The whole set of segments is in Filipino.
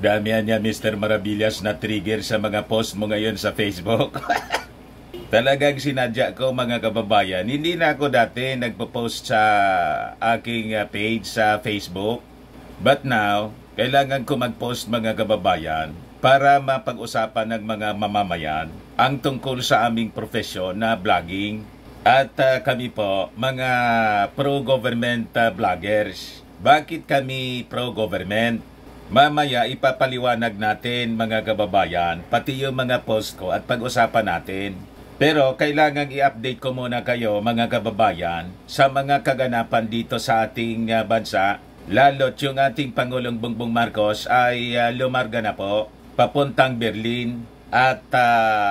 Damihan niya, Mr. Maravillas, na trigger sa mga post mo ngayon sa Facebook. Talagang sinadya ko, mga kababayan. Hindi na ako dati nagpo-post sa aking page sa Facebook. But now, kailangan ko mag-post, mga kababayan, para mapag-usapan ng mga mamamayan ang tungkol sa aming profesyon na vlogging. At kami po, mga pro-government vloggers. Bakit kami pro-government? Mamaya ipapaliwanag natin, mga kababayan, pati yung mga post ko at pag-usapan natin. Pero kailangan i-update ko muna kayo, mga kababayan, sa mga kaganapan dito sa ating bansa. Lalo't yung ating Pangulong Bongbong Marcos ay lumarga na po, papuntang Berlin at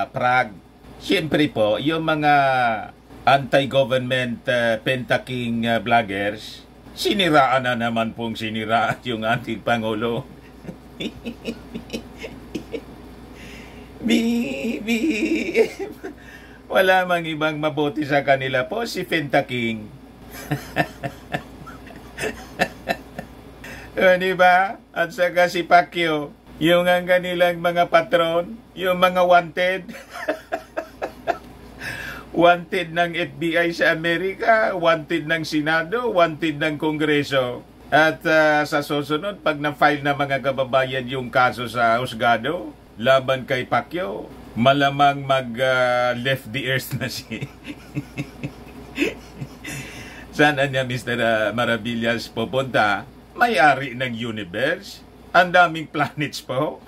Prague. Siyempre po, yung mga anti-government pentaking vloggers, siniraan na naman pong siniraan yung ating Pangulo. Wala mang ibang mabuti sa kanila po, si Penta King. Diba? At saka si Pacquiao, yung ang kanilang mga patron, yung mga wanted. Wanted ng FBI sa Amerika, wanted ng Senado, wanted ng Kongreso. At sa susunod, pag na-file na, mga kababayan, yung kaso sa husgado, laban kay Pacquiao, malamang mag-left the earth na siya. Sana niya, Mr. Maravillas, pupunta? May-ari ng universe? Ang daming planets po.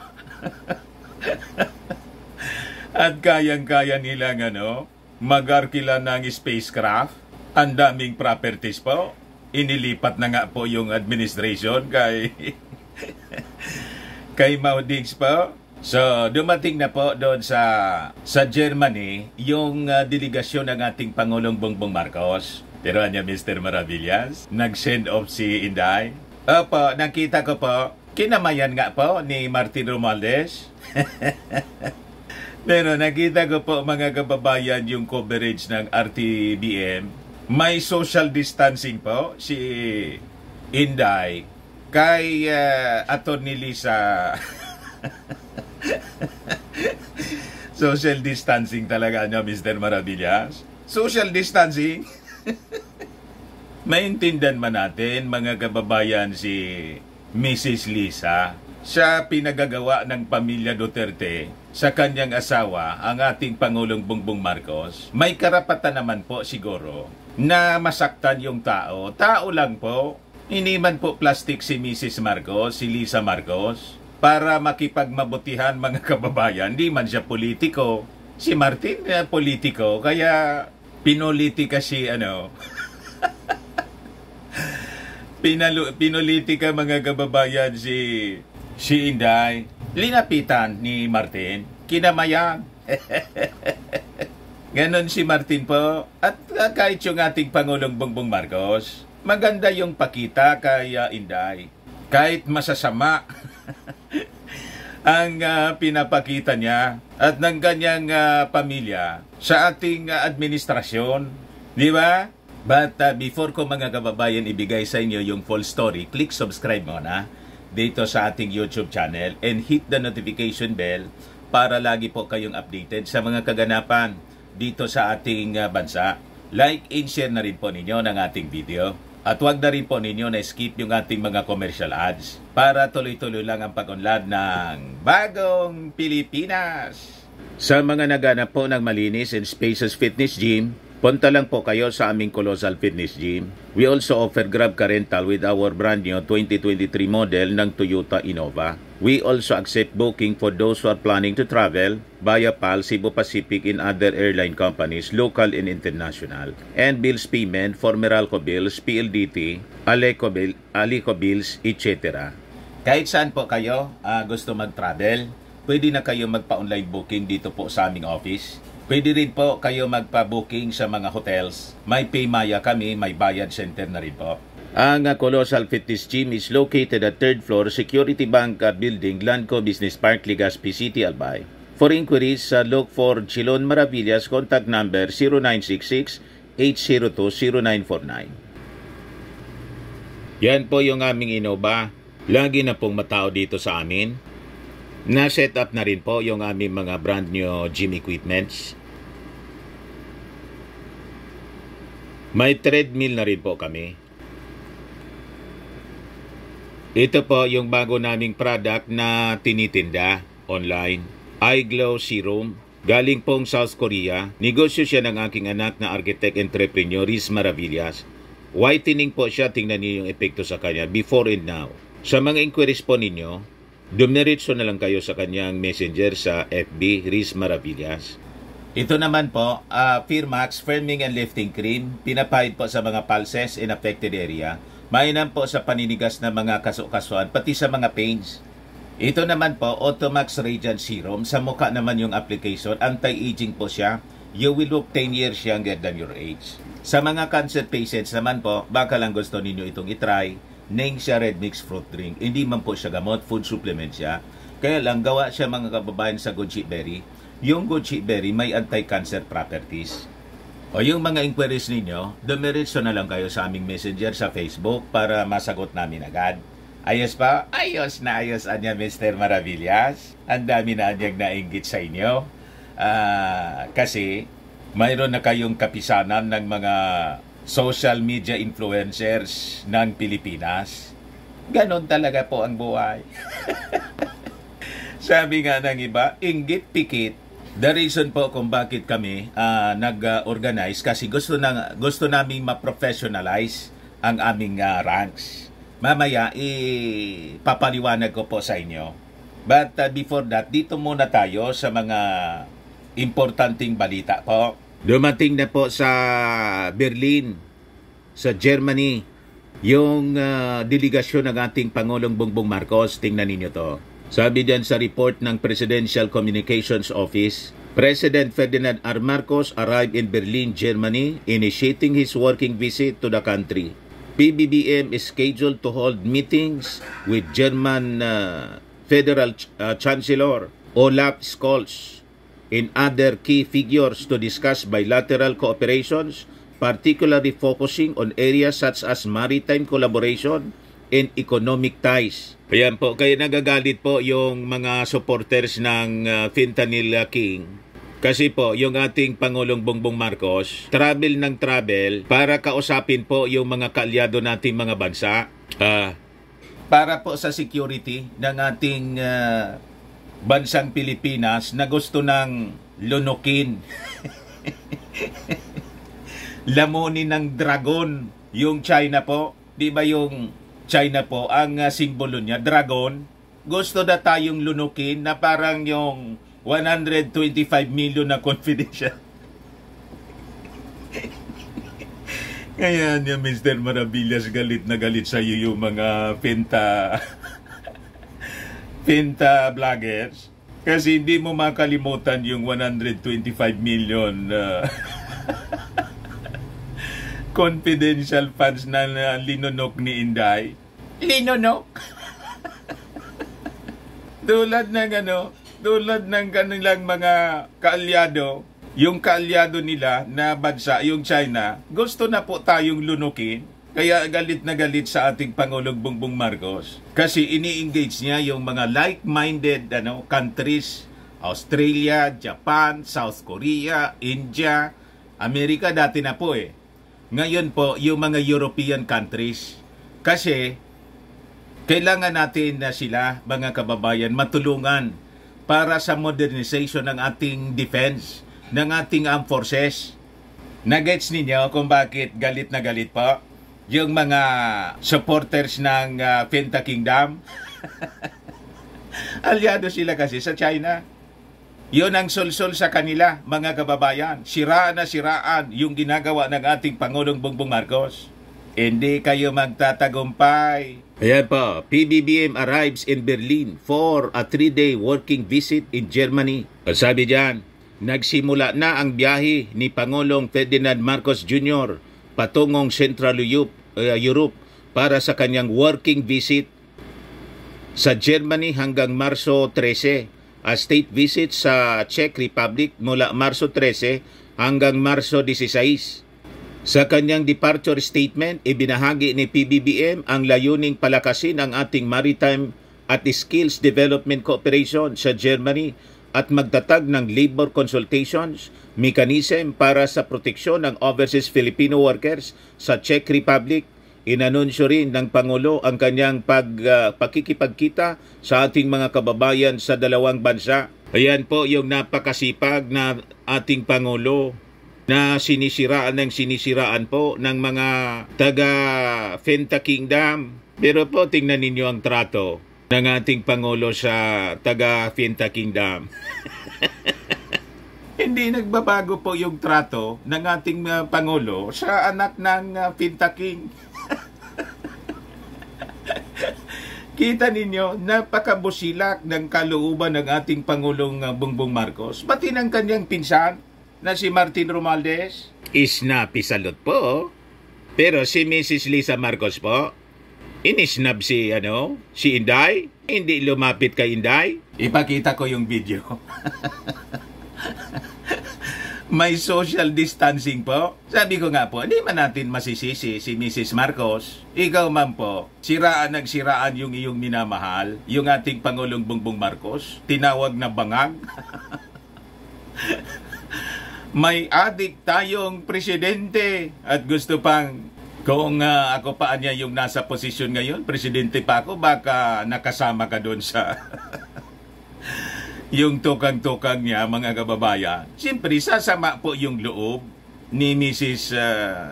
At kayang-kaya nilang mag-arkila ng spacecraft. Ang daming properties po. Inilipat na nga po yung administration kay kay Maudix po. So, dumating na po doon sa Germany yung delegasyon ng ating Pangulong Bongbong Marcos. Pero niya, Mr. Maravillas, nag-send off si Inday. Opo, nakita ko po, kinamayan nga po ni Martin Romualdez. Pero nakita ko po, mga kababayan, yung coverage ng RTBM. May social distancing po si Inday kay Atty. Lisa. Social distancing talaga niya, Mr. Maravillas. Social distancing. Maintindihan man natin, mga kababayan, si Mrs. Lisa sa pinagagawa ng pamilya Duterte sa kanyang asawa, ang ating Pangulong Bongbong Marcos. May karapatan naman po siguro na masaktan yung tao. Tao lang po. Hindi man po plastic si Mrs. Marcos, si Lisa Marcos, para makipagmabutihan, mga kababayan. Hindi man siya politiko. Si Martin politiko, kaya pinolitika si pinolitika, mga kababayan, si Inday. Linapitan ni Martin, kinamayan. Ganon si Martin po. At kahit yung ating Pangulong Bongbong Marcos, maganda yung pakita kay Inday. Kahit masasama ang pinapakita niya at ng kanyang pamilya sa ating administrasyon. Di ba? But before ko, mga kababayan, ibigay sa inyo yung full story, click subscribe muna dito sa ating YouTube channel and hit the notification bell para lagi po kayong updated sa mga kaganapan dito sa ating bansa. Like and share na rin po ninyo ng ating video. At huwag na rin po ninyo na skip yung ating mga commercial ads para tuloy-tuloy lang ang pag-unlad ng Bagong Pilipinas. Sa mga naghanap po ng malinis and spacious fitness gym, punta lang po kayo sa aming Colossal Fitness Gym. We also offer Grab Car Rental with our brand new 2023 model ng Toyota Innova. We also accept booking for those who are planning to travel via PAL, Cebu Pacific, and other airline companies, local and international. And bills payment for Meralco Bills, PLDT, Alico Bills, etc. Kahit saan po kayo gusto mag-travel, pwede na kayo magpa-online booking dito po sa aming office. Pwede rin po kayo magpa-booking sa mga hotels. May Paymaya kami, may bayad center na rin po. Ang Colossal Fitness Gym is located at 3rd floor, Security Bank Building, Lanco Business Park, Legazpi City, Albay. For inquiries, look for Chilon Maravillas, contact number 0966-802-0949. Yan po yung aming Innova. Lagi na pong matao dito sa amin. Na-set up na rin po yung aming mga brand new gym equipments. May treadmill na rin po kami. Ito po yung bago naming product na tinitinda online. iGlow Serum. Galing pong South Korea. Negosyo siya ng aking anak na architect entrepreneur, Riz Maravillas. Whitening po siya. Tingnan niyo yung epekto sa kanya before and now. Sa mga inquiries po ninyo, dumiretso na lang kayo sa kanyang messenger sa FB, Riz Maravillas. Ito naman po, Firmax Firming and Lifting Cream. Pinapahid po sa mga pulses in affected area. Mainam po sa paninigas na mga kaso-kasuan, pati sa mga pains. Ito naman po, Automax Radiant Serum. Sa mukha naman yung application. Anti-aging po siya. You will look 10 years younger than your age. Sa mga cancer patients naman po, baka lang gusto ninyo itong itry. Ningxia Red Mix Fruit Drink. Hindi man po siya gamot, food supplement siya. Kaya lang, gawa siya mga kababayan sa goji berry. Yung goji berry may anti-cancer properties. O yung mga inquiries ninyo, dumiretso na lang kayo sa aming messenger sa Facebook para masagot namin agad. Ayos pa? Ayos na ayos anya Mr. Maravillas. Ang dami na anyang nainggit sa inyo. Kasi mayroon na kayong kapisanan ng mga social media influencers ng Pilipinas. Ganon talaga po ang buhay. Sabi nga ng iba, inggit pikit. The reason po kung bakit kami nag-organize kasi gusto namin ma-professionalize ang aming ranks. Mamaya, papaliwanag ko po sa inyo. But before that, dito muna tayo sa mga importanteng balita po. Dumating na po sa Berlin, sa Germany, yung delegasyon ng ating Pangulong Bongbong Marcos. Tingnan ninyo to. Sabi diyan sa report ng Presidential Communications Office, President Ferdinand R. Marcos arrived in Berlin, Germany, initiating his working visit to the country. PBBM is scheduled to hold meetings with German Federal Chancellor Olaf Scholz and other key figures to discuss bilateral cooperations, particularly focusing on areas such as maritime collaboration and economic ties. Ayan po, kaya nagagalit po yung mga supporters ng Fentanyl King. Kasi po, yung ating Pangulong Bongbong Marcos, travel ng travel para kausapin po yung mga kaalyado nating mga bansa. Para po sa security ng ating bansang Pilipinas na gusto ng lunukin. Lamunin ng dragon yung China po. Di ba yung China po, ang simbolo niya, dragon. Gusto na tayong lunukin na parang yung 125 million na confidential. Kaya niya, Mr. Maravillas, galit na galit sa iyo yung mga Penta vloggers. Kasi hindi mo makalimutan yung 125 million confidential funds na linunok ni Inday. Linunok? Tulad ng kanilang mga kaalyado, yung kaalyado nila na bansa, yung China, gusto na po tayong lunukin. Kaya galit na galit sa ating Pangulong Bongbong Marcos. Kasi ini-engage niya yung mga like-minded countries, Australia, Japan, South Korea, India, Amerika dati na po eh. Ngayon po, yung mga European countries. Kasi kailangan natin na sila, mga kababayan, matulungan para sa modernization ng ating defense, ng ating armed forces. Nagets ninyo kung bakit galit na galit po yung mga supporters ng Penta Kingdom? Alyado sila kasi sa China. Yun ang sulsul sa kanila, mga kababayan. Siraan na siraan yung ginagawa ng ating Pangulong Bongbong Marcos. Hindi kayo magtatagumpay. Ayan po, PBBM arrives in Berlin for a 3-day working visit in Germany. Sabi diyan, nagsimula na ang biyahe ni Pangulong Ferdinand Marcos Jr. patungong Central Europe para sa kanyang working visit sa Germany hanggang Marso 13. A state visit sa Czech Republic mula Marso 13 hanggang Marso 16. Sa kanyang departure statement, ibinahagi ni PBBM ang layuning palakasin ang ating maritime at skills development cooperation sa Germany at magtatag ng labor consultations mechanism para sa proteksyon ng overseas Filipino workers sa Czech Republic. Inanunsyo rin ng Pangulo ang kanyang pakikipagkita sa ating mga kababayan sa dalawang bansa. Ayan po yung napakasipag na ating Pangulo na sinisiraan po ng mga taga Fenta Kingdom. Pero po tingnan ninyo ang trato ng ating Pangulo sa taga Fenta Kingdom. Hindi nagbabago po yung trato ng ating Pangulo sa anak ng Fenta King. Kita ninyo, napakabusilak ng kalooban ng ating Pangulong Bongbong Marcos. Pati ng kanyang pinsan na si Martin Romualdez. Isnapi salot po. Pero si Mrs. Lisa Marcos po, inisnab si Inday. Hindi lumapit kay Inday. Ipakita ko yung video. May social distancing po. Sabi ko nga po, hindi man natin masisisi si Mrs. Marcos. Ikaw man po, siraan yung iyong minamahal, yung ating Pangulong Bongbong Marcos, tinawag na bangag. May adik tayong presidente at gusto pang, kung ako pa niya yung nasa posisyon ngayon, presidente pa ako, baka nakasama ka doon sa... yung tukang-tukang niya, mga kababayan. Siyempre, sasama po yung loob ni Mrs.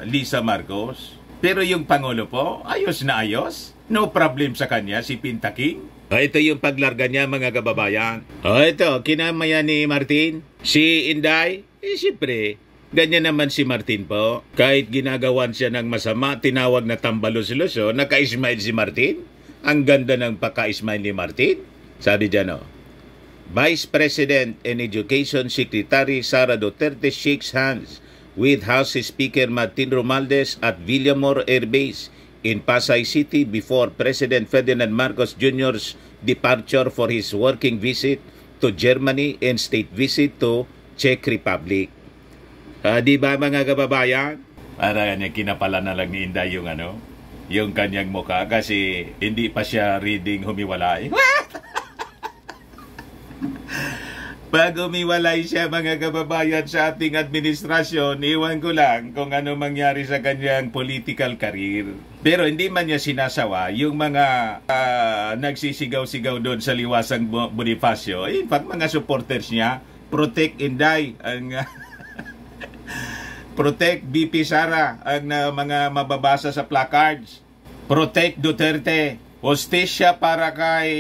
Lisa Marcos. Pero yung Pangulo po, ayos na ayos. No problem sa kanya, si Pinta King. Ito yung paglarga niya, mga kababayan. Ito, kinamaya ni Martin. Si Inday, siyempre, ganyan naman si Martin po. Kahit ginagawan siya ng masama, tinawag na tambalos-loso, naka-ismail si Martin. Ang ganda ng paka-ismail ni Martin. Sabi dyan, Vice President and Education Secretary Sara Duterte shakes hands with House Speaker Martin Romualdez at Villamor Air Base in Pasay City before President Ferdinand Marcos Jr.'s departure for his working visit to Germany and state visit to Czech Republic. Di ba mga kababayan? Para kinapala na lang ni Inday yung kanyang mukha kasi hindi pa siya reading humiwalay. Pag umiwalay siya, mga kababayan, sa ating administrasyon, iwan ko lang kung ano mangyari sa kanyang political career. Pero hindi man niya sinasawa yung mga nagsisigaw-sigaw doon sa Liwasang Bonifacio. In fact, mga supporters niya, protect Inday, ang protect BP Sara, ang mga mababasa sa placards. Protect Duterte, hostisya para kay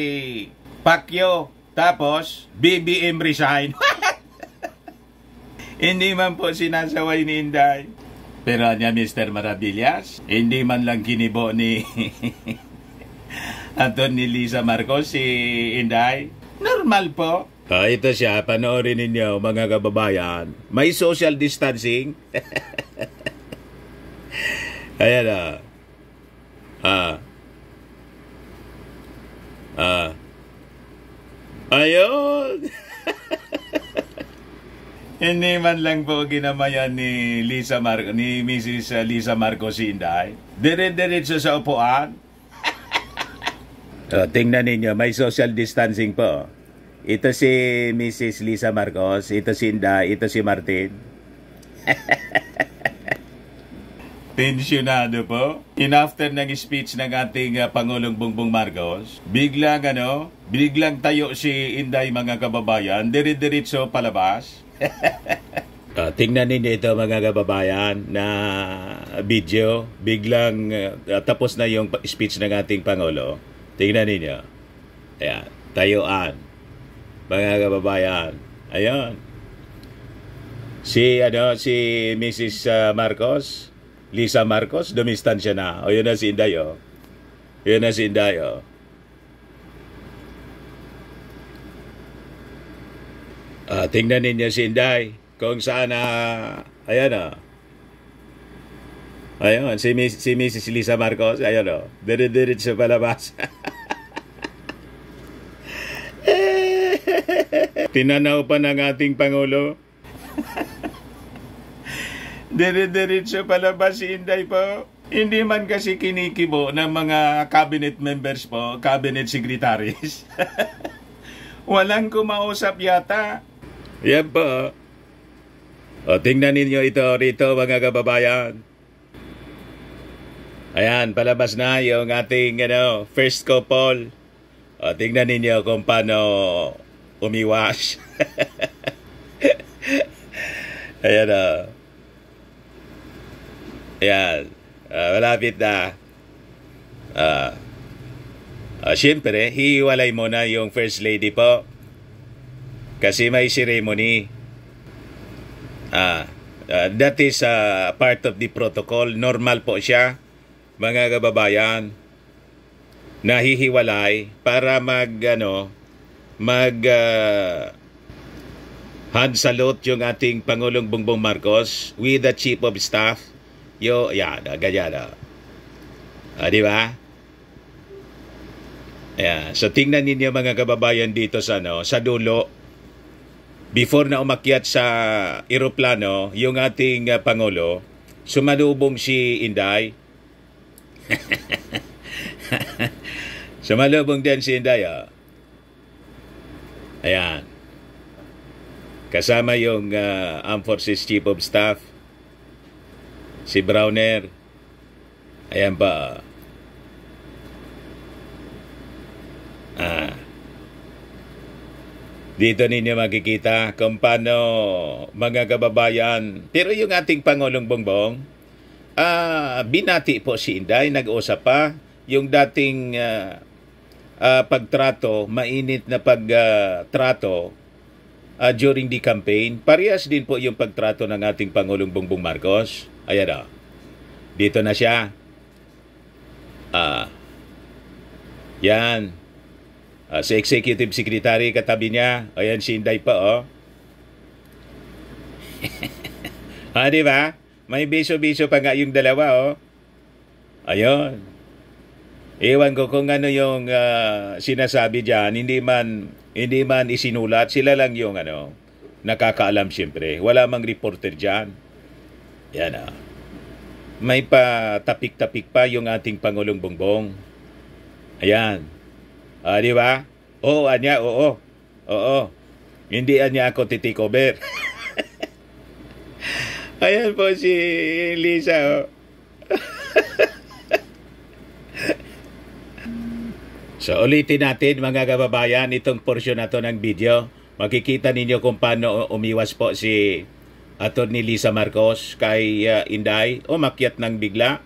Pacquiao. Tapos, BBM resign. Hindi man po sinasaway ni Inday. Pero niya, Mr. Maravillas, hindi man lang kinibo ni Atty. Lisa Marcos si Inday. Normal po. Ito siya, panoorin ninyo, mga kababayan. May social distancing. Ayan ayun! Hindi man lang po ginamayan ni Mrs. Lisa Marcos si Inday. Dire-diretso sa upuan. Tingnan ninyo, may social distancing po. Ito si Mrs. Lisa Marcos, ito si Inday, ito si Martin. Tensyonado po. After ng speech ng ating Pangulong Bongbong Marcos, biglang tayo si Inday, mga kababayan, dire-diretso palabas. Tingnan ninyo ito, mga kababayan, na video. Biglang tapos na yung speech ng ating Pangulo. Tingnan ninyo. Ayan, tayuan. Mga kababayan. Ayan. Si Mrs. Marcos, Lisa Marcos, dumistansya na. O, yun na si Inday, Yun na si Inday, tingnan ninyo si Inday kung saan ayan ayun, si Mrs. Lisa Marcos, ayun dire-diretso palabas. Tinanaw pa ng ating Pangulo. Dire-diretso palabas si Inday po. Hindi man kasi kinikibo ng mga cabinet members po, cabinet secretaries. Walang kumausap yata. Yan po. O, tingnan ninyo ito rito mga kababayan. Ayan, palabas na yung ating first couple. O, tingnan ninyo kung paano umiwas. Ayan o. Ayan. Malapit na. Siyempre, hihiwalay mo na yung first lady po. Kasi may ceremony. That is part of the protocol. Normal po siya, mga kababayan. Nahihiwalay para hand salute yung ating Pangulong Bongbong Marcos with the Chief of Staff. Ganyan. Di ba? Ayan. So tingnan ninyo mga kababayan dito sa dulo. Before na umakyat sa eroplano, yung ating Pangulo, sumalubong si Inday. Sumalubong din si Inday. Ayan. Kasama yung Armed Forces Chief of Staff. Si Browner. Ayan pa. Dito ninyo makikita kung paano mga kababayan. Pero yung ating Pangulong Bongbong, binati po si Inday, nag-usap pa. Yung dating pagtrato, mainit na pagtrato during the campaign. Parehas din po yung pagtrato ng ating Pangulong Bongbong Marcos. Ayan o. Dito na siya. Yan. Si Executive Secretary katabi niya. Ayan si Inday pa di ba? May biso-biso pa nga yung dalawa Ayun. Ewan ko kung ano yung sinasabi diyan. Hindi man isinulat. Sila lang yung nakakaalam siyempre. Wala mang reporter diyan. Yan May pa-tapik-tapik pa yung ating Pangulong Bongbong. Ayan. Di ba? Oo, anya, oo. Hindi anya ako titikover. Ayan po si Lisa. So, ulitin natin mga kababayan itong portion na to ng video. Makikita ninyo kung paano umiwas po si Atty. Lisa Marcos kay Inday. Umakyat ng bigla.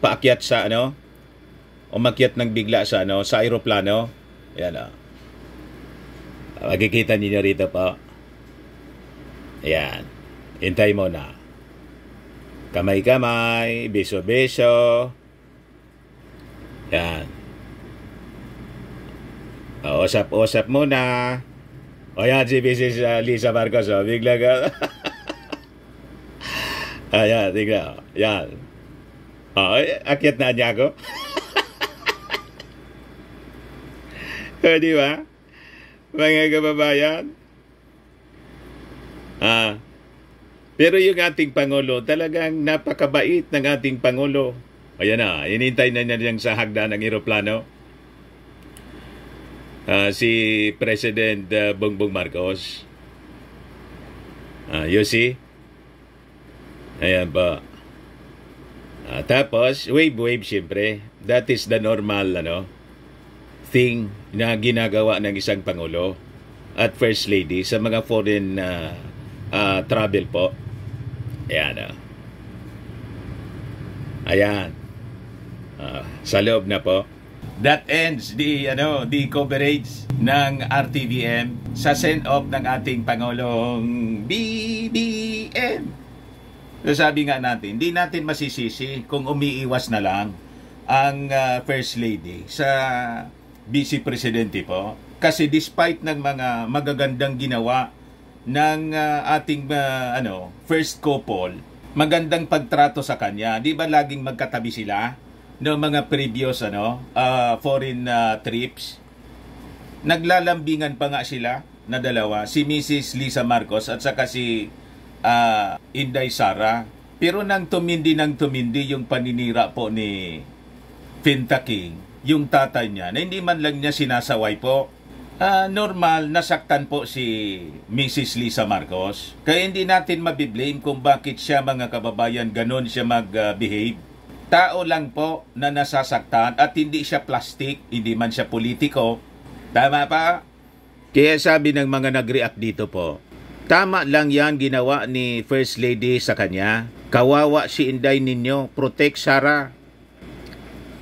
Paakyat sa umakyat ng bigla sa sa aeroplano. Ayan Makikita ninyo rito po. Ayan. Hintay mo na. Kamay-kamay, beso-beso. Ayan. Usap-usap muna. Ayan si Mrs. Lisa Marcos. Bigla ka. Ayan, tignan. Ayan. Akyat na niya ako. Di ba? Mga kababayan. Pero yung ating Pangulo, talagang napakabait ng ating Pangulo. Ayan na, inintay na niya sa hagdan ng eroplano. Si President Bongbong Marcos. You see? Ayan ba? Tapos, wave siyempre. That is the normal, thing na ginagawa ng isang Pangulo at First Lady sa mga foreign travel po. Ayan. Ayan. Sa loob na po. That ends the coverage ng RTVM sa send-off ng ating Pangulong BBM. So sabi nga natin, hindi natin masisisi kung umiiwas na lang ang First Lady sa Vice Presidente po. Kasi despite ng mga magagandang ginawa ng ating first couple, magandang pagtrato sa kanya. Di ba laging magkatabi sila no mga previous foreign trips? Naglalambingan pa nga sila na dalawa, si Mrs. Lisa Marcos at saka si Inday Sara. Pero nang tumindi yung paninira po ni Finta King, yung tatay niya, na hindi man lang niya sinasaway po, normal, nasaktan po si Mrs. Lisa Marcos. Kaya hindi natin mabiblame kung bakit siya, mga kababayan, ganon siya mag-behave. Tao lang po na nasasaktan at hindi siya plastic, hindi man siya politiko. Tama pa? Kaya sabi ng mga nag-react dito po, tama lang yan ginawa ni First Lady sa kanya. Kawawa si Inday ninyo, protect Sara.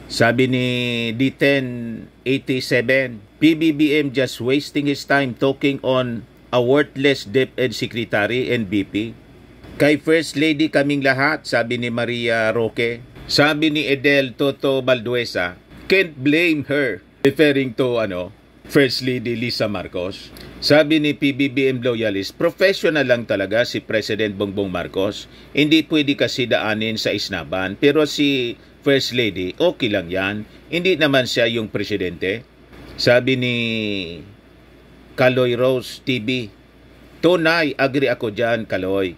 Sabi ni D1087, PBBM just wasting his time talking on a worthless DepEd Secretary and BP. Kay First Lady kaming lahat, sabi ni Maria Roque. Sabi ni Edel Toto Balduesa, can't blame her, referring to First Lady Lisa Marcos. Sabi ni PBBM loyalist, professional lang talaga si President Bongbong Marcos. Hindi pwede kasi daanin sa isnaban. Pero si First Lady, okay lang yan. Hindi naman siya yung presidente. Sabi ni Kaloy Rose TV, tunay, agree ako dyan, Kaloy.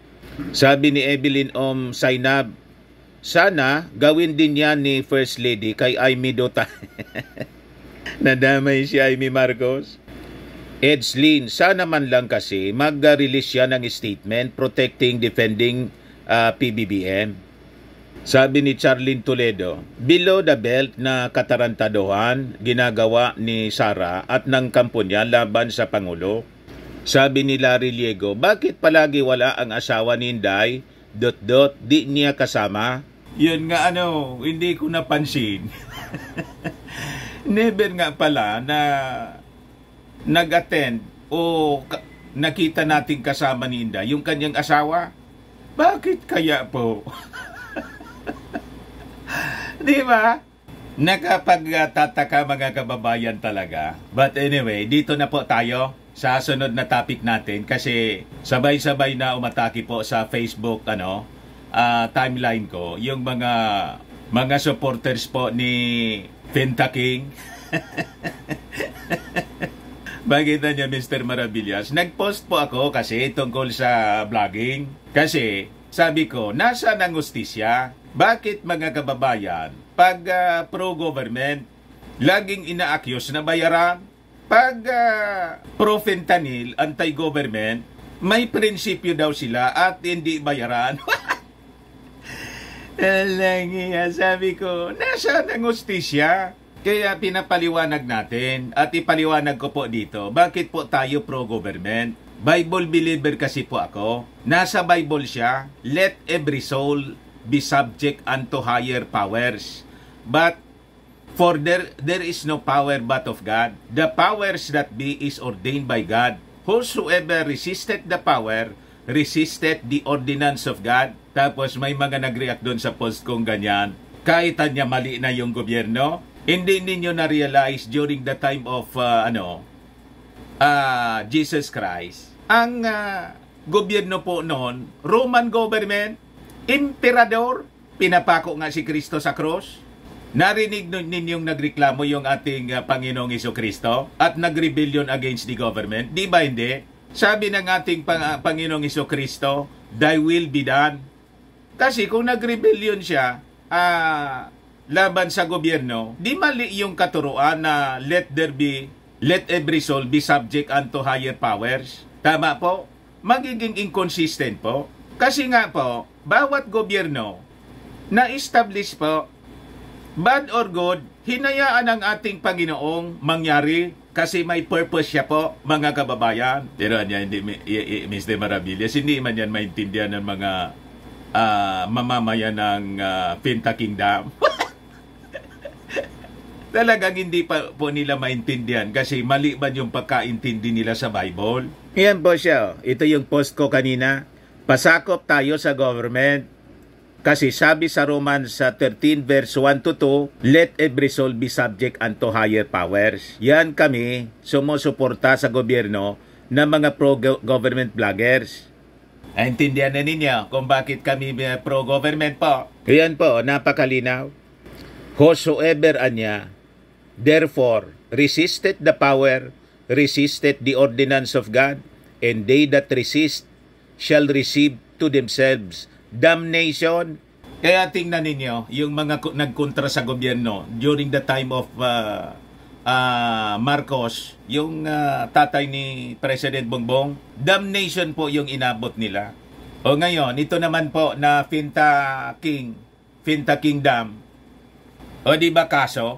Sabi ni Evelyn Sainab, sana gawin din yan ni First Lady kay Amy Dota. Nadamay si Amy Marcos. Edslin, sana man lang kasi mag-release siya ng statement protecting, defending PBBM. Sabi ni Charlene Toledo, below the belt na katarantaduhan ginagawa ni Sara at ng kampo niya laban sa Pangulo. Sabi ni Larry Liego, bakit palagi wala ang asawa ni Inday? Di niya kasama? Yun nga hindi ko napansin. Never nga pala na nag-attend o nakita natin kasama ni Inday yung kanyang asawa. Bakit kaya po? Di ba? Nakapagtataka mga kababayan talaga. But anyway, dito na po tayo sa sunod na topic natin kasi sabay-sabay na umatake po sa Facebook timeline ko yung mga supporters po ni Finta King. Bagita niya, Mr. Maravillas. Nag-post po ako kasi tungkol sa vlogging. Kasi sabi ko, nasa ng hustisya? Bakit mga kababayan, pag pro-government, laging ina-accuse na bayaran? Pag pro-fentanyl, anti-government, may prinsipyo daw sila at hindi bayaran. Sabi ko, nasa ng hustisya? Kaya pinapaliwanag natin at ipaliwanag ko po dito, bakit po tayo pro-government? Bible believer kasi po ako. Nasa Bible siya, let every soul be subject unto higher powers. But for there is no power but of God. The powers that be is ordained by God. Whosoever resisted the power, resisted the ordinance of God. Tapos may mga nag-react doon sa post kong ganyan. Kahit niya mali na yung gobyerno, hindi ninyo na-realize during the time of Jesus Christ. Ang gobyerno po noon, Roman government, emperador, pinapako nga si Kristo sa cross. Narinig ninyong nagreklamo yung ating Panginoong Jesucristo at nag-rebellion against the government. Di ba hindi? Sabi ng ating Panginoong Jesucristo, thy will be done. Kasi kung nag-rebellion siya, laban sa gobyerno, di mali yung katuruan na let every soul be subject unto higher powers. Tama po? Magiging inconsistent po. Kasi nga po, bawat gobyerno na-establish po, bad or good, hinayaan ng ating Panginoong mangyari kasi may purpose siya po, mga kababayan. Pero hindi, Mr. Maravillas, hindi man yan maintindihan ng mga mamamayan ng Finta Kingdom. Talagang hindi pa po nila maintindihan kasi mali ba yung pagkaintindi nila sa Bible? Yan po siya. Ito yung post ko kanina. Pasakop tayo sa government. Kasi sabi sa Romans 13 verse 1 to 2, let every soul be subject unto higher powers. Yan kami sumusuporta sa gobyerno ng mga pro-government vloggers. Naintindihan na ninyo kung bakit kami pro-government po. Yan po, napakalinaw. Whosoever anya, therefore, resisted the power, resisted the ordinance of God, and they that resist shall receive to themselves Damnation. Kaya tingnan ninyo, yung mga nagkontra sa gobyerno during the time of Marcos, yung tatay ni President Bongbong, damnation po yung inabot nila. O ngayon, ito naman po na Finta Kingdom. O di ba kaso?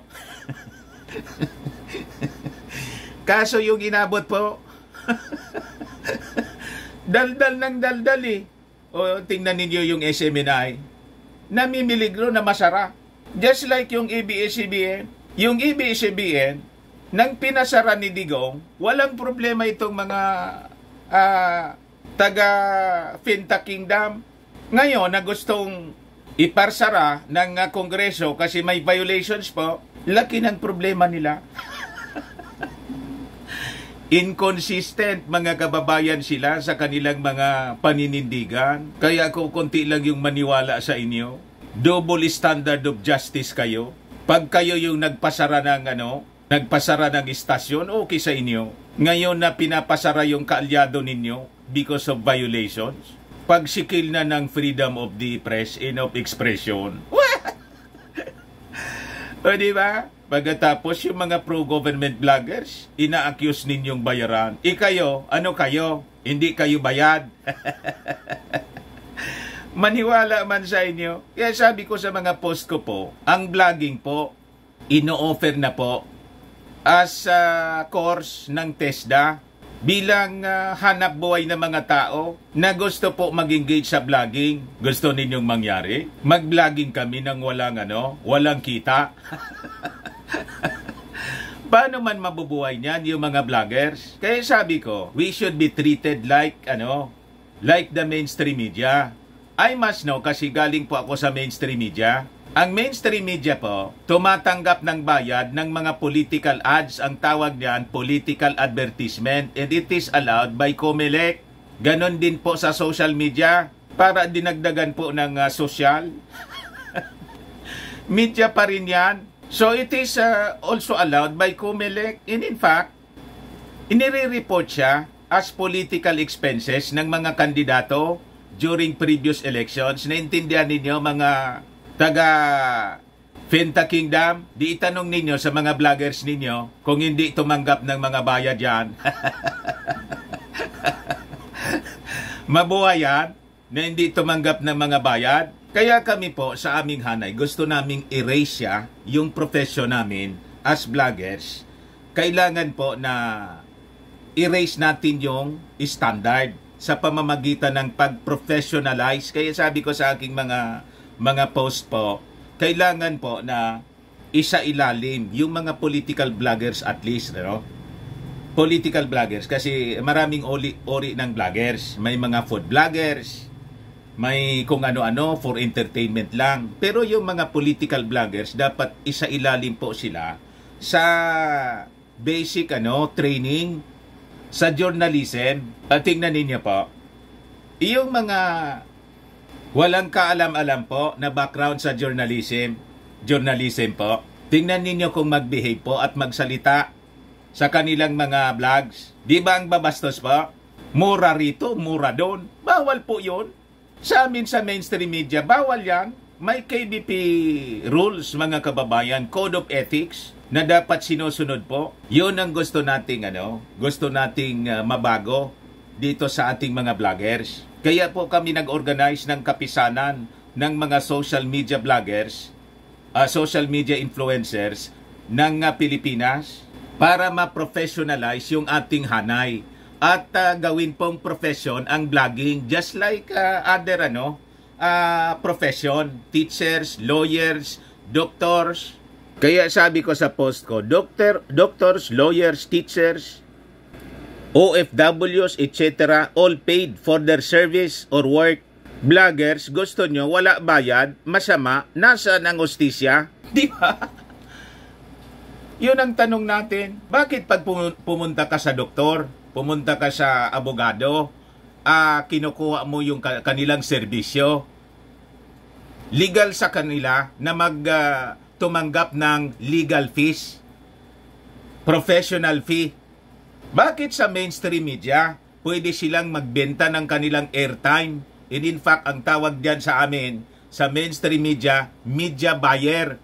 Kaso yung inabot po. Daldal ng daldal eh. O tingnan ninyo yung SMNI. Namimiligro na masara. Just like yung ABS-CBN. Yung ABS-CBN, nang pinasara ni Digong, walang problema itong mga taga Finta Kingdom. Ngayon, na gustong iparsara ng Kongreso kasi may violations po, laki ng problema nila. Inconsistent mga kababayan sila sa kanilang mga paninindigan. Kaya kung konti lang yung maniwala sa inyo, double standard of justice kayo. Pag kayo yung nagpasara ng istasyon, okay sa inyo. Ngayon na pinapasara yung kaalyado ninyo because of violations, pagsikil na ng freedom of the press and of expression. O diba? Pagkatapos yung mga pro-government vloggers, ina-accuse ninyong bayaran. Kayo, ano kayo? Hindi kayo bayad. Maniwala man sa inyo. Kaya sabi ko sa mga post ko po, ang vlogging po, ino-offer na po as course ng TESDA bilang hanap buhay ng mga tao na gusto po mag-engage sa vlogging. Gusto ninyong mangyari? Mag-vlogging kami ng walang kita. Paano man mabubuhay niyan yung mga vloggers? Kaya sabi ko, we should be treated like the mainstream media. I must know kasi galing po ako sa mainstream media. Ang mainstream media po, tumatanggap ng bayad ng mga political ads. Ang tawag niyan, political advertisement. And it is allowed by COMELEC. Ganon din po sa social media para dinagdagan po ng social. Media pa rin yan. So it is also allowed by COMELEC. And in fact, inire-report siya as political expenses ng mga kandidato during previous elections. Naintindihan ninyo mga taga Finta Kingdom? Di itanong ninyo sa mga vloggers ninyo kung hindi tumanggap ng mga bayad yan. Mabuhay yan na hindi tumanggap ng mga bayad. Kaya kami po sa aming hanay, gusto naming erase siya yung profession namin as vloggers. Kailangan po na erase natin yung standard sa pamamagitan ng pag-professionalize. Kaya sabi ko sa aking mga post po, kailangan po na isa-ilalim yung mga political vloggers at least, political vloggers kasi maraming ori ng vloggers. May mga food vloggers, may kung ano-ano for entertainment lang. Pero yung mga political vloggers, dapat isa-ilalim po sila sa basic training sa journalism. Tingnan ninyo po, yung mga walang kaalam-alam po na background sa journalism po, tingnan ninyo kung mag-behave po at magsalita sa kanilang mga vlogs. Di ba ang babastos po? Mura rito, mura doon. Bawal po yun. Sa amin sa mainstream media, bawal yan. May KBP rules mga kababayan, code of ethics na dapat sinusunod po. Yun ang gusto nating mabago dito sa ating mga vloggers. Kaya po kami nag-organize ng kapisanan ng mga social media vloggers, social media influencers ng Pilipinas para ma-professionalize yung ating hanay at gawin pong profession ang vlogging just like other profession, teachers, lawyers, doctors. Kaya sabi ko sa post ko, doctors, lawyers, teachers, OFWs, etc., all paid for their service or work. Vloggers, gusto nyo, wala bayad, masama, nasaan ang hustisya? Di ba? Yun ang tanong natin. Bakit pag pumunta ka sa doktor, pumunta ka sa abogado, kinukuha mo yung kanilang serbisyo, legal sa kanila na tumanggap ng legal fees, professional fee. Bakit sa mainstream media, pwede silang magbenta ng kanilang airtime And in fact, ang tawag diyan sa amin, sa mainstream media, media buyer.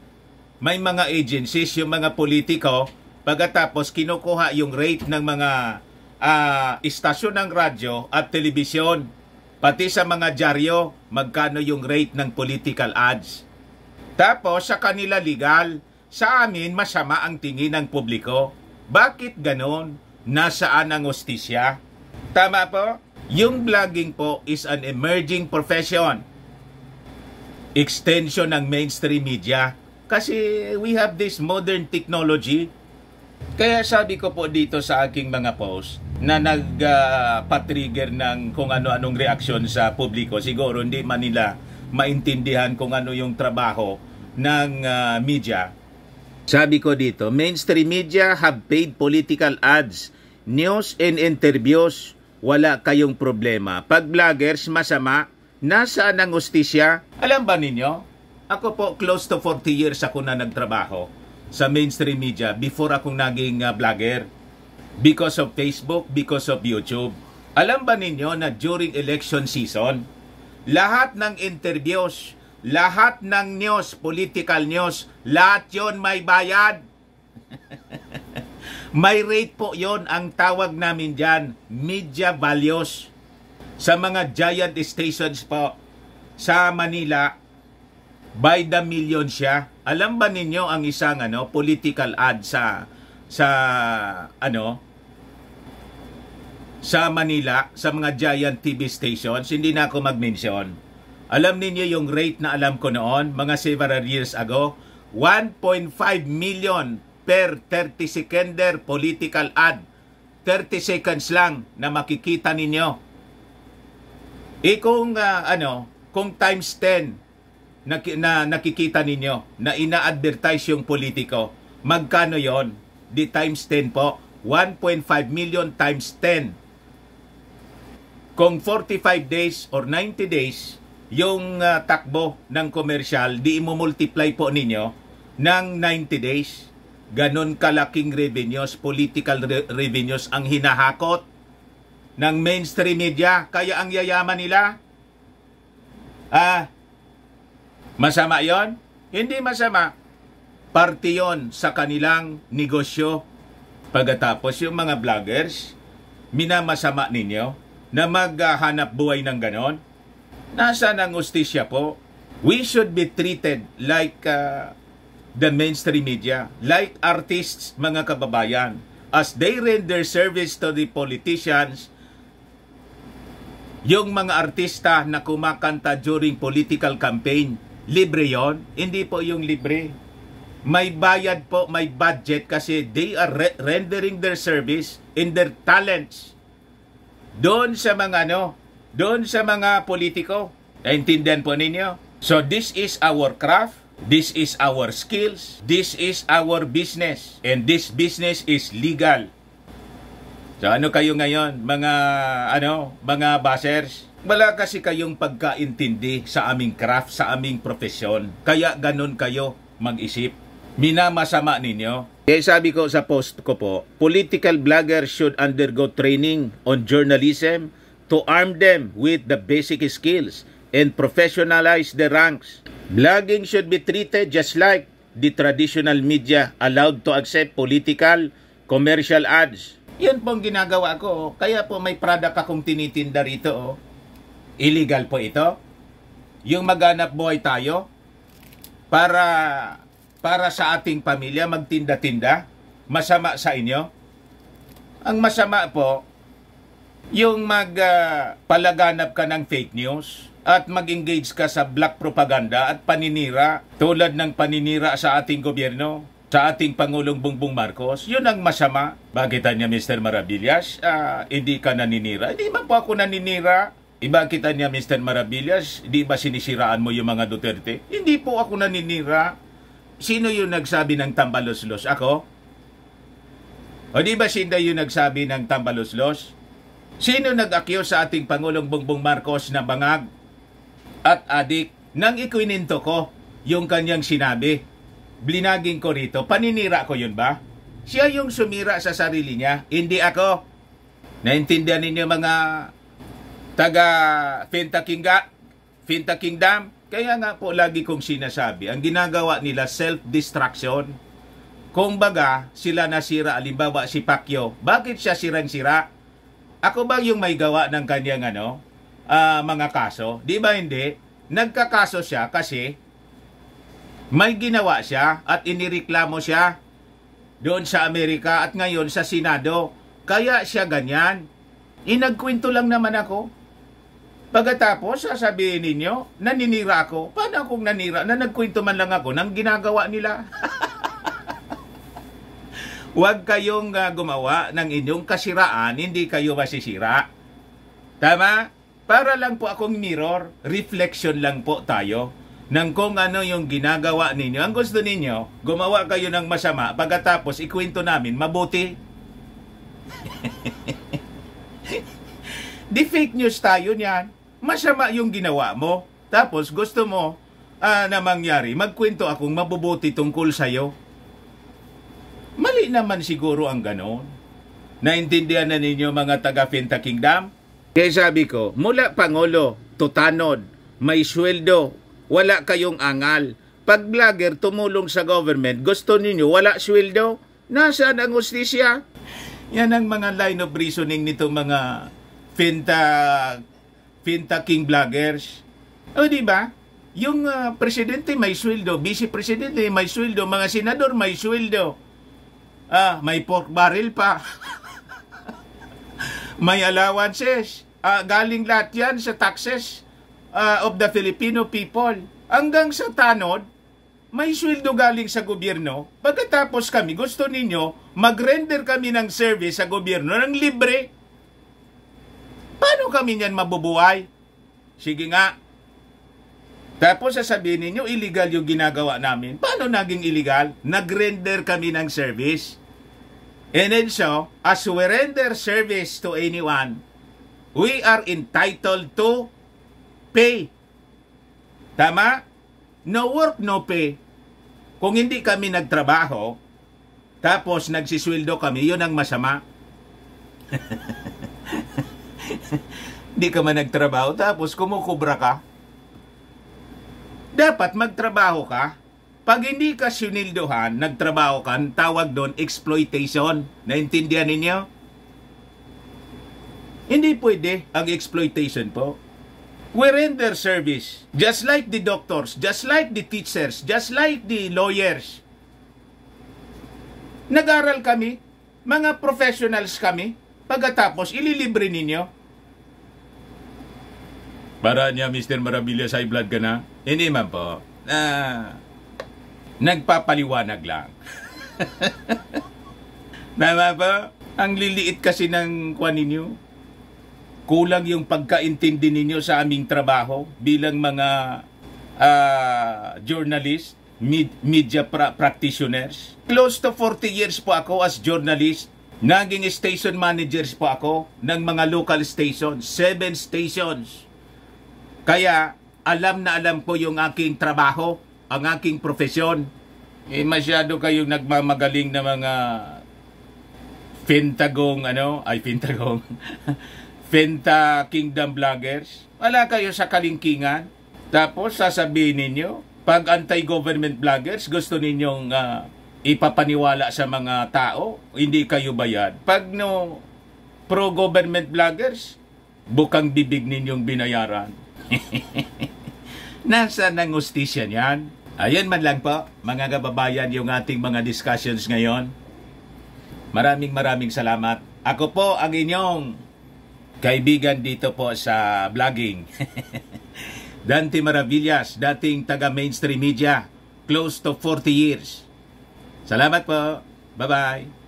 May mga agencies, yung mga politiko, pagkatapos kinukuha yung rate ng mga istasyon ng radyo at telebisyon. Pati sa mga dyaryo, magkano yung rate ng political ads. Tapos sa kanila legal, sa amin masama ang tingin ng publiko. Bakit ganon? Nasaan ang hustisya? Tama po? Yung vlogging po is an emerging profession. Extension ng mainstream media. Kasi we have this modern technology. Kaya sabi ko po dito sa aking mga post na nagpa-trigger ng kung ano-anong reaksyon sa publiko. Siguro hindi man nila maintindihan kung ano yung trabaho ng media. Sabi ko dito, mainstream media have paid political ads, news and interviews. Wala kayong problema. Pag vloggers, masama. Nasaan ang hustisya? Alam ba ninyo? Ako po, close to 40 years ako na nagtrabaho sa mainstream media before akong naging vlogger. Because of Facebook, because of YouTube. Alam ba ninyo na during election season, lahat ng interviews, lahat ng news, political news, lahat yon may bayad. May rate po yon, ang tawag namin dyan, media values. Sa mga giant stations po sa Manila, by the million siya. Alam ba ninyo ang isang political ad sa Manila, sa mga giant TV stations, hindi na ako mag-mention. Alam ninyo yung rate na alam ko noon, mga several years ago, 1.5 million per 30 seconder political ad. 30 seconds lang na makikita ninyo. Kung times 10 na nakikita ninyo na ina-advertise yung politiko, magkano yon? Di times 10 po, 1.5 million times 10. Kung 45 days or 90 days yung takbo ng komersyal, di imumultiply po ninyo ng 90 days. Ganon kalaking revenues, political revenues ang hinahakot ng mainstream media. Kaya ang yayaman nila, masama yon? Hindi masama. Parte yon sa kanilang negosyo. Pagkatapos yung mga vloggers, minamasama ninyo na maghanap buhay ng ganon. Nasaan ang hustisya po? We should be treated like the mainstream media, like artists, mga kababayan. As they render service to the politicians, yung mga artista na kumakanta during political campaign, libre yon? Hindi po yung libre. May bayad po, may budget kasi they are rendering their service in their talents. Doon sa mga doon sa mga politiko. Naintindihan po ninyo? So this is our craft, this is our skills, this is our business, and this business is legal. So ano kayo ngayon, mga bashers? Wala kasi kayong pagkaintindi sa aming craft, sa aming profesyon. Kaya ganun kayo mag-isip. Minamasama ninyo. Kaya sabi ko sa post ko po, political bloggers should undergo training on journalism to arm them with the basic skills and professionalize the ranks. Blogging should be treated just like the traditional media, allowed to accept political, commercial ads. Yun pong ginagawa ko. Kaya po may product akong tinitinda rito. Illegal po ito. Yung maghanap buhay tayo para sa ating pamilya magtinda-tinda. Masama sa inyo. Ang masama po, yung palaganap ka ng fake news at mag-engage ka sa black propaganda at paninira tulad ng paninira sa ating gobyerno, sa ating Pangulong Bongbong Marcos. Yun ang masama. Bakit niya, Mr. Maravillas, hindi ka naninira? Hindi ba po ako naninira? Bakit niya, Mr. Maravillas, di ba sinisiraan mo yung mga Duterte? Hindi po ako naninira. Sino yung nagsabi ng tambaloslos? Ako? O di ba Sinda yung nagsabi ng tambaloslos? Sino nag-accuse sa ating Pangulong Bongbong Marcos na bangag at adik? Nang ikwininto ko yung kanyang sinabi, blinaging ko rito, paninira ko yun ba? Siya yung sumira sa sarili niya, hindi ako. Naintindihan ninyo mga taga Finta Kingdom. Kaya nga po lagi kong sinasabi, ang ginagawa nila self-destruction. Kung baga, sila nasira, alimbawa si Pacquiao. Bakit siya sirang-sira? Ako ba yung may gawa ng kanyang mga kaso? Di ba hindi? Nagkakaso siya kasi may ginawa siya at inireklamo siya doon sa Amerika at ngayon sa Senado. Kaya siya ganyan. Inagkwento lang naman ako. Pagkatapos, sasabihin ninyo, naninira ako. Paano akong nanira? Na nagkwento man lang ako ng ginagawa nila. Huwag kayong gumawa ng inyong kasiraan, hindi kayo masisira. Tama? Para lang po akong mirror, reflection lang po tayo ng kung ano yung ginagawa ninyo. Ang gusto ninyo, gumawa kayo ng masama, pagkatapos ikwento namin, mabuti. Di fake news tayo niyan. Masama yung ginawa mo. Tapos gusto mo na mangyari, magkwento akong mabubuti tungkol sa'yo. Mali naman siguro ang ganon. Naintindihan na ninyo mga taga Finta Kingdom? Kaya sabi ko, mula Pangulo, tutanod, may sweldo, wala kayong angal. Pag vlogger tumulong sa government, gusto ninyo wala sweldo? Nasaan ang hustisya? Yan ang mga line of reasoning nito mga Finta King vloggers. O di ba? Yung presidente may sweldo, vice presidente may sweldo, mga senador may sweldo. May pork barrel pa. May allowances. Galing lahat yan sa taxes of the Filipino people. Hanggang sa tanod, may sweldo galing sa gobyerno. Pagkatapos kami, gusto ninyo, mag-render kami ng service sa gobyerno ng libre. Paano kami niyan mabubuhay? Sige nga. Tapos sasabihin ninyo, illegal yung ginagawa namin. Paano naging illegal? Nag-render kami ng service. And then so, as we render service to anyone, we are entitled to pay. Tama? No work, no pay. Kung hindi kami nagtrabaho, tapos nagsisweldo kami, yun ang masama. Hindi ka man nagtrabaho, tapos kumukubra ka. Dapat magtrabaho ka. Pag hindi ka sinildohan, nagtrabaho ka, tawag doon exploitation. Naintindihan ninyo? Hindi pwede ang exploitation po. We render service, just like the doctors, just like the teachers, just like the lawyers. Nag-aral kami, mga professionals kami, pagkatapos ililibre ninyo. Para niya, Mr. Maravillas, high blood ka na? Hindi man po. Nagpapaliwanag lang. Tama ba? Ang liliit kasi ng kwan ninyo. Kulang yung pagkaintindi ninyo sa aming trabaho bilang mga journalist, media practitioners. Close to 40 years po ako as journalist. Naging station managers po ako ng mga local stations, 7 stations. Kaya alam na alam ko yung aking trabaho, ang aking profesyon. Masyado kayong nagmamagaling na mga Finta Kingdom vloggers. Wala kayo sa kalingkingan. Tapos sasabihin ninyo, pag anti-government vloggers, gusto ninyong ipapaniwala sa mga tao, hindi kayo bayad. Pag pro-government vloggers, bukang bibig ninyong binayaran. Nasaan ang hustisya niyan? Ayan man lang po, mga kababayan, yung ating mga discussions ngayon. Maraming salamat. Ako po ang inyong kaibigan dito po sa vlogging. Dante Maravillas, dating taga-mainstream media, close to 40 years. Salamat po. Bye-bye.